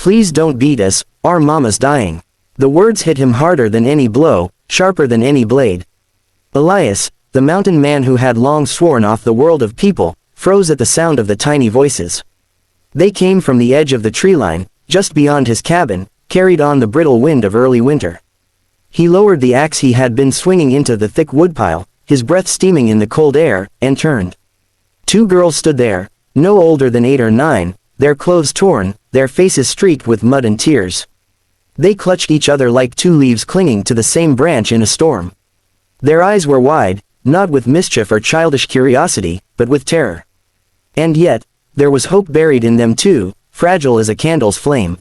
Please don't beat us, our mama's dying. The words hit him harder than any blow, sharper than any blade. Elias, the mountain man who had long sworn off the world of people, froze at the sound of the tiny voices. They came from the edge of the tree line, just beyond his cabin, carried on the brittle wind of early winter. He lowered the axe he had been swinging into the thick woodpile, his breath steaming in the cold air, and turned. 2 girls stood there, no older than 8 or 9, their clothes torn, their faces streaked with mud and tears. They clutched each other like 2 leaves clinging to the same branch in a storm. Their eyes were wide, not with mischief or childish curiosity, but with terror. And yet, there was hope buried in them too, fragile as a candle's flame.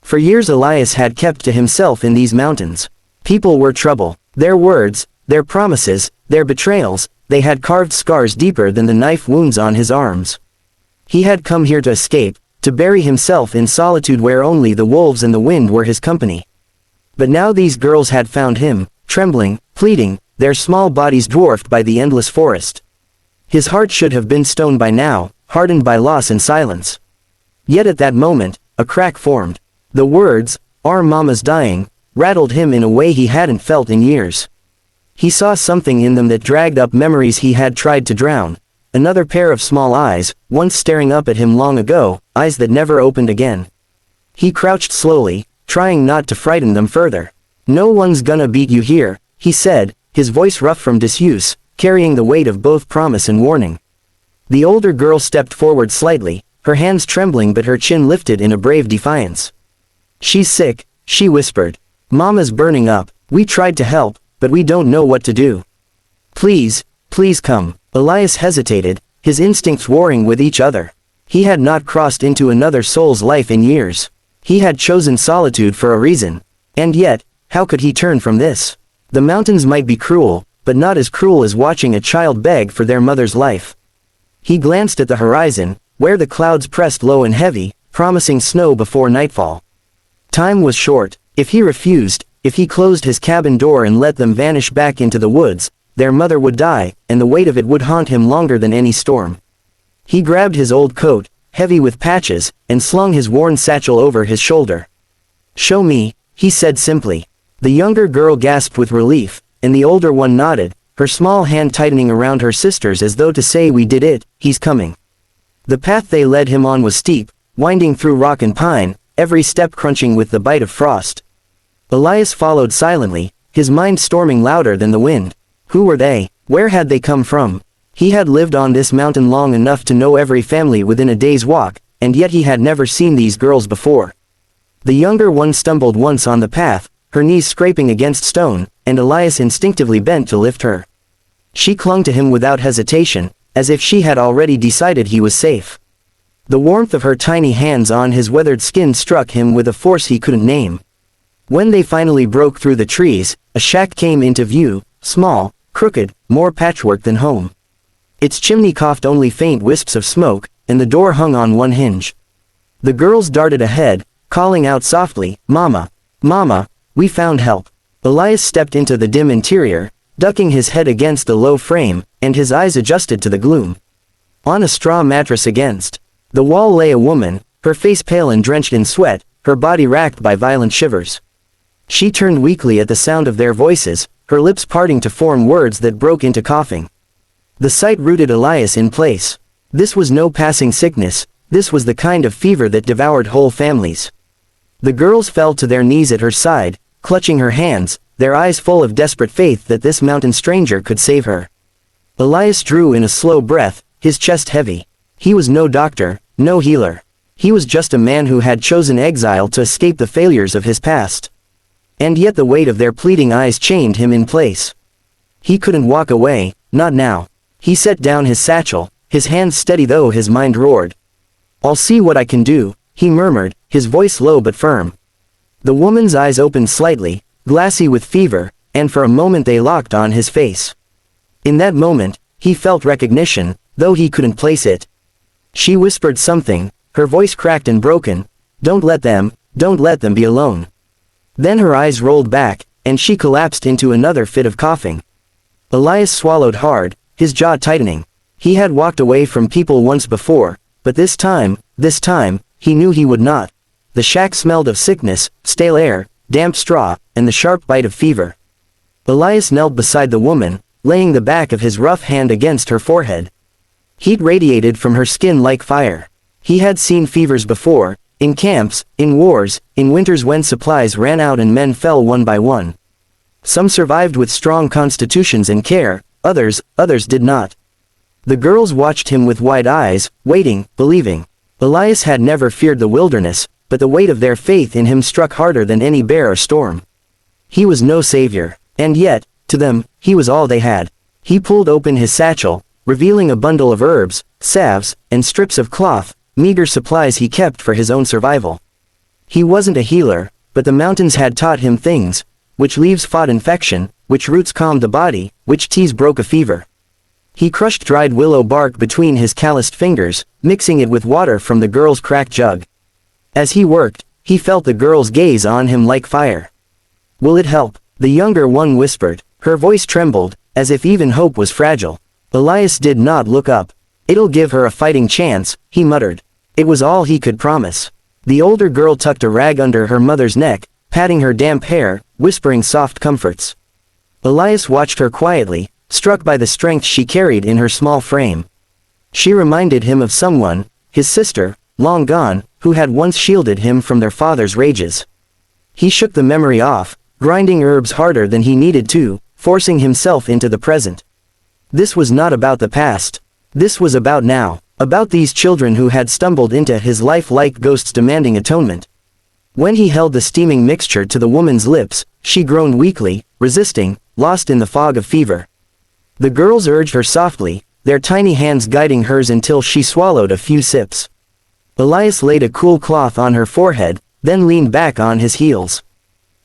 For years Elias had kept to himself in these mountains. People were trouble. Their words, their promises, their betrayals, they had carved scars deeper than the knife wounds on his arms. He had come here to escape, to bury himself in solitude where only the wolves and the wind were his company. But now these girls had found him, trembling, pleading, their small bodies dwarfed by the endless forest. His heart should have been stone by now, hardened by loss and silence. Yet at that moment, a crack formed. The words, "Our mama's dying," rattled him in a way he hadn't felt in years. He saw something in them that dragged up memories he had tried to drown. Another pair of small eyes, once staring up at him long ago, eyes that never opened again. He crouched slowly, trying not to frighten them further. "No one's gonna beat you here," he said, his voice rough from disuse, carrying the weight of both promise and warning. The older girl stepped forward slightly, her hands trembling but her chin lifted in a brave defiance. "She's sick," she whispered. "Mama's burning up. We tried to help, but we don't know what to do. Please, please come." Elias hesitated, his instincts warring with each other. He had not crossed into another soul's life in years. He had chosen solitude for a reason. And yet, how could he turn from this? The mountains might be cruel, but not as cruel as watching a child beg for their mother's life. He glanced at the horizon, where the clouds pressed low and heavy, promising snow before nightfall. Time was short. If he refused, if he closed his cabin door and let them vanish back into the woods, their mother would die, and the weight of it would haunt him longer than any storm. He grabbed his old coat, heavy with patches, and slung his worn satchel over his shoulder. "Show me," he said simply. The younger girl gasped with relief, and the older one nodded, her small hand tightening around her sister's as though to say, "We did it, he's coming." The path they led him on was steep, winding through rock and pine, every step crunching with the bite of frost. Elias followed silently, his mind storming louder than the wind. Who were they? Where had they come from? He had lived on this mountain long enough to know every family within a day's walk, and yet he had never seen these girls before. The younger one stumbled once on the path, her knees scraping against stone, and Elias instinctively bent to lift her. She clung to him without hesitation, as if she had already decided he was safe. The warmth of her tiny hands on his weathered skin struck him with a force he couldn't name. When they finally broke through the trees, a shack came into view, small, crooked, more patchwork than home. Its chimney coughed only faint wisps of smoke, and the door hung on one hinge. The girls darted ahead, calling out softly, "Mama! Mama, we found help." Elias stepped into the dim interior, ducking his head against the low frame, and his eyes adjusted to the gloom. On a straw mattress against the wall lay a woman, her face pale and drenched in sweat, her body racked by violent shivers. She turned weakly at the sound of their voices, her lips parting to form words that broke into coughing. The sight rooted Elias in place. This was no passing sickness, this was the kind of fever that devoured whole families. The girls fell to their knees at her side, clutching her hands, their eyes full of desperate faith that this mountain stranger could save her. Elias drew in a slow breath, his chest heavy. He was no doctor, no healer. He was just a man who had chosen exile to escape the failures of his past. And yet the weight of their pleading eyes chained him in place. He couldn't walk away, not now. He set down his satchel, his hands steady though his mind roared. "I'll see what I can do," he murmured, his voice low but firm. The woman's eyes opened slightly, glassy with fever, and for a moment they locked on his face. In that moment, he felt recognition, though he couldn't place it. She whispered something, her voice cracked and broken, don't let them be alone." Then her eyes rolled back, and she collapsed into another fit of coughing. Elias swallowed hard, his jaw tightening. He had walked away from people once before, but this time, he knew he would not. the shack smelled of sickness, stale air, damp straw, and the sharp bite of fever. Elias knelt beside the woman, laying the back of his rough hand against her forehead. Heat radiated from her skin like fire. He had seen fevers before, in camps, in wars, in winters when supplies ran out and men fell one by one. Some survived with strong constitutions and care, others did not. The girls watched him with wide eyes, waiting, believing. Elias had never feared the wilderness, but the weight of their faith in him struck harder than any bear or storm. He was no savior, and yet, to them, he was all they had. He pulled open his satchel, revealing a bundle of herbs, salves, and strips of cloth, meager supplies he kept for his own survival. He wasn't a healer, but the mountains had taught him things, which leaves fought infection, which roots calmed the body, which teas broke a fever. He crushed dried willow bark between his calloused fingers, mixing it with water from the girl's cracked jug. As he worked, he felt the girl's gaze on him like fire. "Will it help?" the younger one whispered. Her voice trembled, as if even hope was fragile. Elias did not look up. "It'll give her a fighting chance," he muttered. It was all he could promise. The older girl tucked a rag under her mother's neck, patting her damp hair, whispering soft comforts. Elias watched her quietly, struck by the strength she carried in her small frame. She reminded him of someone, his sister, long gone, who had once shielded him from their father's rages. He shook the memory off, grinding herbs harder than he needed to, forcing himself into the present. This was not about the past. This was about now, about these children who had stumbled into his life like ghosts demanding atonement. When he held the steaming mixture to the woman's lips, she groaned weakly, resisting, lost in the fog of fever. The girls urged her softly, their tiny hands guiding hers until she swallowed a few sips. Elias laid a cool cloth on her forehead, then leaned back on his heels.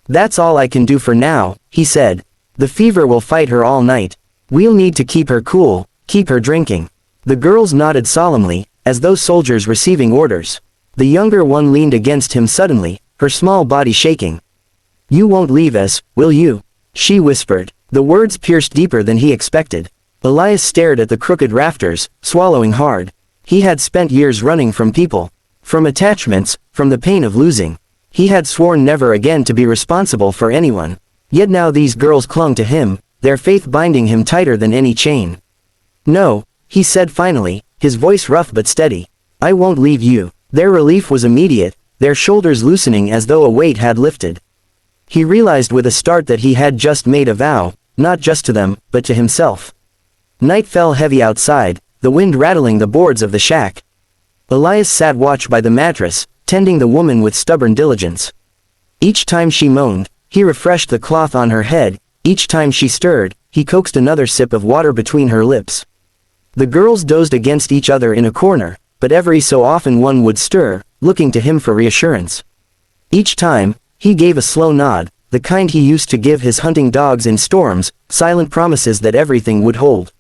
"That's all I can do for now," he said. "The fever will fight her all night. We'll need to keep her cool, keep her drinking." The girls nodded solemnly, as though soldiers receiving orders. The younger one leaned against him suddenly, her small body shaking. "You won't leave us, will you?" she whispered. The words pierced deeper than he expected. Elias stared at the crooked rafters, swallowing hard. He had spent years running from people, from attachments, from the pain of losing. He had sworn never again to be responsible for anyone. Yet now these girls clung to him, their faith binding him tighter than any chain. "No," he said finally, his voice rough but steady. "I won't leave you." Their relief was immediate, their shoulders loosening as though a weight had lifted. He realized with a start that he had just made a vow, not just to them, but to himself. Night fell heavy outside, the wind rattling the boards of the shack. Elias sat watch by the mattress, tending the woman with stubborn diligence. Each time she moaned, he refreshed the cloth on her head, each time she stirred, he coaxed another sip of water between her lips. The girls dozed against each other in a corner, but every so often one would stir, looking to him for reassurance. Each time, he gave a slow nod, the kind he used to give his hunting dogs in storms, silent promises that everything would hold.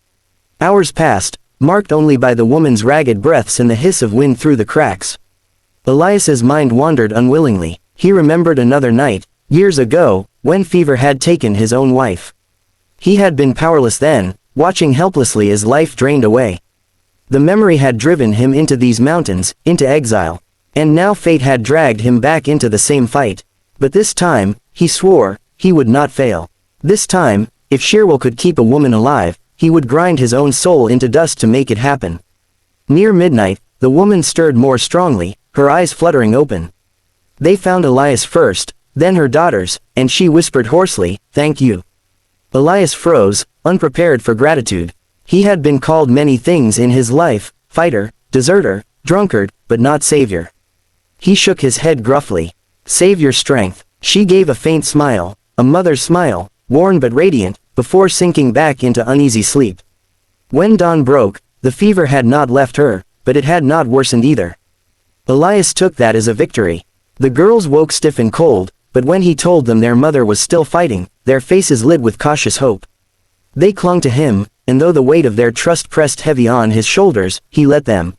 Hours passed, marked only by the woman's ragged breaths and the hiss of wind through the cracks. Elias's mind wandered unwillingly. He remembered another night, years ago, when fever had taken his own wife. He had been powerless then, watching helplessly as life drained away. The memory had driven him into these mountains, into exile. And now fate had dragged him back into the same fight. But this time, he swore, he would not fail. This time, if sheer will could keep a woman alive, he would grind his own soul into dust to make it happen. Near midnight, the woman stirred more strongly, her eyes fluttering open. They found Elias first, then her daughters, and she whispered hoarsely, "Thank you." Elias froze, unprepared for gratitude. He had been called many things in his life, fighter, deserter, drunkard, but not savior. He shook his head gruffly. "Save your strength." She gave a faint smile, a mother's smile, worn but radiant, before sinking back into uneasy sleep. When dawn broke, the fever had not left her, but it had not worsened either. Elias took that as a victory. The girls woke stiff and cold, but when he told them their mother was still fighting, their faces lit with cautious hope. They clung to him, and though the weight of their trust pressed heavy on his shoulders, he let them.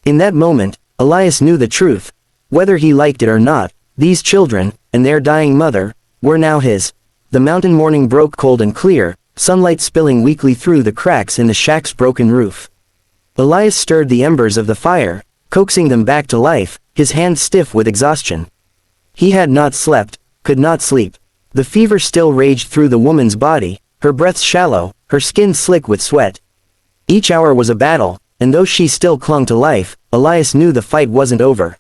In that moment, Elias knew the truth. Whether he liked it or not, these children, and their dying mother, were now his. The mountain morning broke cold and clear, sunlight spilling weakly through the cracks in the shack's broken roof. Elias stirred the embers of the fire, coaxing them back to life, his hands stiff with exhaustion. He had not slept, could not sleep. The fever still raged through the woman's body, her breaths shallow, her skin slick with sweat. Each hour was a battle, and though she still clung to life, Elias knew the fight wasn't over.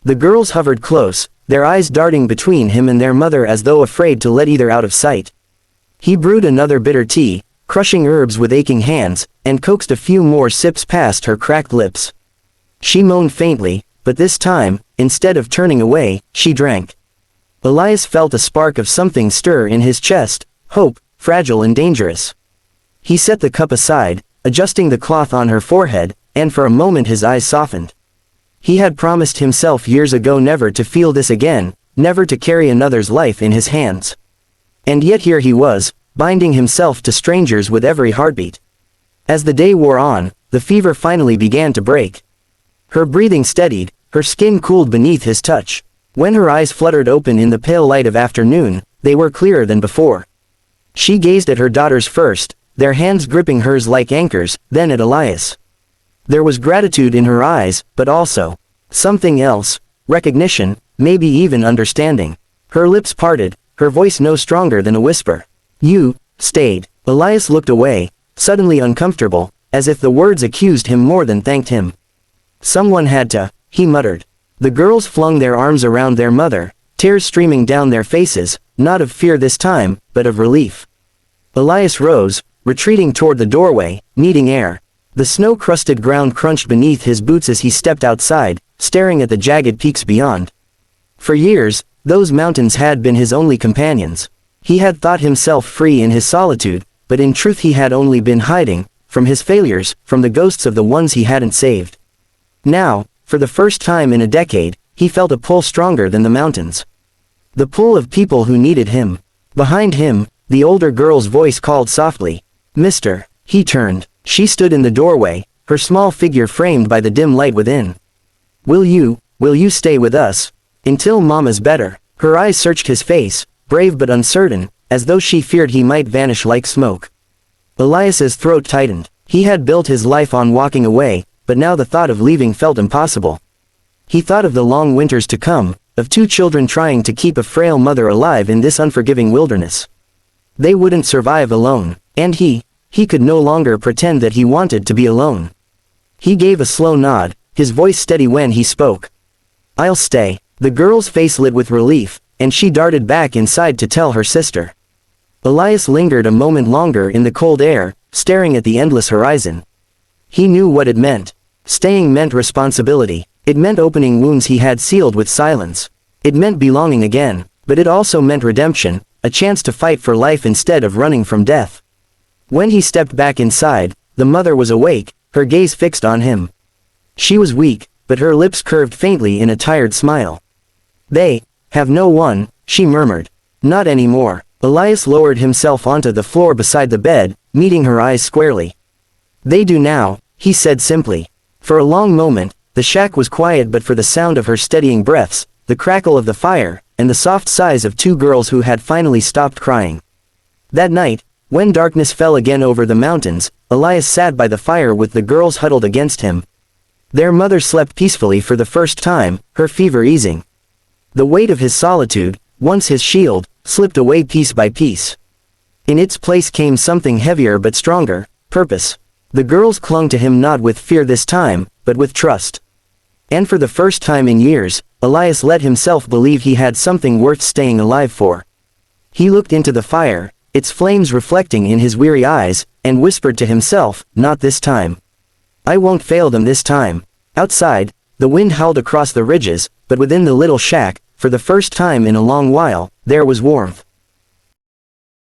The girls hovered close, their eyes darting between him and their mother as though afraid to let either out of sight. He brewed another bitter tea, crushing herbs with aching hands, and coaxed a few more sips past her cracked lips. She moaned faintly, but this time, instead of turning away, she drank. Elias felt a spark of something stir in his chest, hope, fragile and dangerous. He set the cup aside, adjusting the cloth on her forehead, and for a moment his eyes softened. He had promised himself years ago never to feel this again, never to carry another's life in his hands. And yet here he was, binding himself to strangers with every heartbeat. As the day wore on, the fever finally began to break. Her breathing steadied, her skin cooled beneath his touch. When her eyes fluttered open in the pale light of afternoon, they were clearer than before. She gazed at her daughters first, their hands gripping hers like anchors, then at Elias. There was gratitude in her eyes, but also something else, recognition, maybe even understanding. Her lips parted, her voice no stronger than a whisper. You stayed. Elias looked away, suddenly uncomfortable, as if the words accused him more than thanked him. Someone had to, he muttered. The girls flung their arms around their mother, tears streaming down their faces, not of fear this time, but of relief. Elias rose, retreating toward the doorway, needing air. The snow-crusted ground crunched beneath his boots as he stepped outside, staring at the jagged peaks beyond. For years, those mountains had been his only companions. He had thought himself free in his solitude, but in truth he had only been hiding, from his failures, from the ghosts of the ones he hadn't saved. Now, for the first time in a decade, he felt a pull stronger than the mountains. The pull of people who needed him. Behind him, the older girl's voice called softly. Mister. He turned. She stood in the doorway, her small figure framed by the dim light within. Will you stay with us? Until Mama's better. Her eyes searched his face, brave but uncertain, as though she feared he might vanish like smoke. Elias's throat tightened. He had built his life on walking away, but now the thought of leaving felt impossible. He thought of the long winters to come, of two children trying to keep a frail mother alive in this unforgiving wilderness. They wouldn't survive alone, and he could no longer pretend that he wanted to be alone. He gave a slow nod, his voice steady when he spoke. I'll stay. The girl's face lit with relief, and she darted back inside to tell her sister. Elias lingered a moment longer in the cold air, staring at the endless horizon. He knew what it meant. Staying meant responsibility. It meant opening wounds he had sealed with silence. It meant belonging again, but it also meant redemption, a chance to fight for life instead of running from death. When he stepped back inside, the mother was awake, her gaze fixed on him. She was weak, but her lips curved faintly in a tired smile. They have no one, she murmured. Not anymore. Elias lowered himself onto the floor beside the bed, meeting her eyes squarely. They do now, he said simply. For a long moment, the shack was quiet but for the sound of her steadying breaths, the crackle of the fire, and the soft sighs of two girls who had finally stopped crying. That night, when darkness fell again over the mountains, Elias sat by the fire with the girls huddled against him. Their mother slept peacefully for the first time, her fever easing. The weight of his solitude, once his shield, slipped away piece by piece. In its place came something heavier but stronger, purpose. The girls clung to him not with fear this time, but with trust. And for the first time in years, Elias let himself believe he had something worth staying alive for. He looked into the fire, its flames reflecting in his weary eyes, and whispered to himself, not this time. I won't fail them this time. Outside, the wind howled across the ridges, but within the little shack, for the first time in a long while, there was warmth.